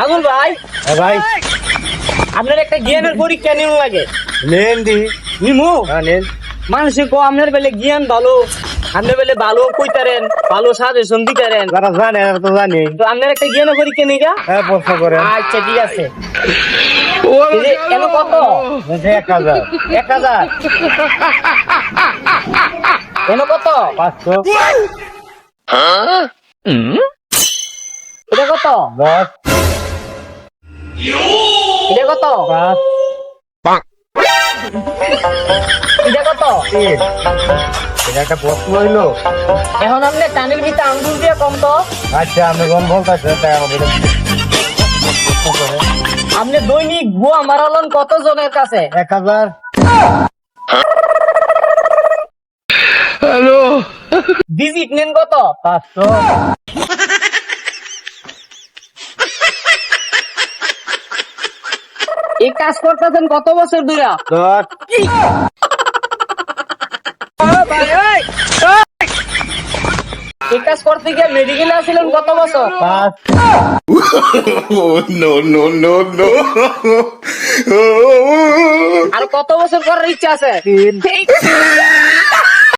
পাগল ভাই, ভাই আপনার একটা জ্ঞানের পরীক্ষা নিন লাগে। নেন দি। নিমু নেন। মানুষে কো আপনার বেলে জ্ঞান ভালো, আপনার বেলে ভালো কইতারেন, ভালো সাজেশন দিতারেন। যারা জানে এরা তো জানি। তো আপনার একটা জ্ঞানের পরীক্ষা নেই গা? হ্যাঁ, প্রশ্ন করেন। আচ্ছা ঠিক আছে। এই যে কেন কত? 1000। 1000 কেন কত? 500। এটা কত? 10। এটা কত? 5। এটা কত? 3। এটা একটা প্রশ্ন হইলো। এখন আপনি কানের ভিতরে আঙ্গুল দিয়ে কম তো। আচ্ছা, আমি কোন বলতেছি তাই আমাদের প্রশ্ন করে। আপনি দৈনিক বুয়া মারালন কত জনের কাছে? 1000। ডিজিট নেন কত? 500। এই কাজ করতেছেন কত বছর ধরে? 10। এই কাজ করতে গিয়ে মেডিকেলে আসছিলেন কত বছর? 5। Oh, no, no, no, no. আর কত বছর করার ইচ্ছা আছে? 3।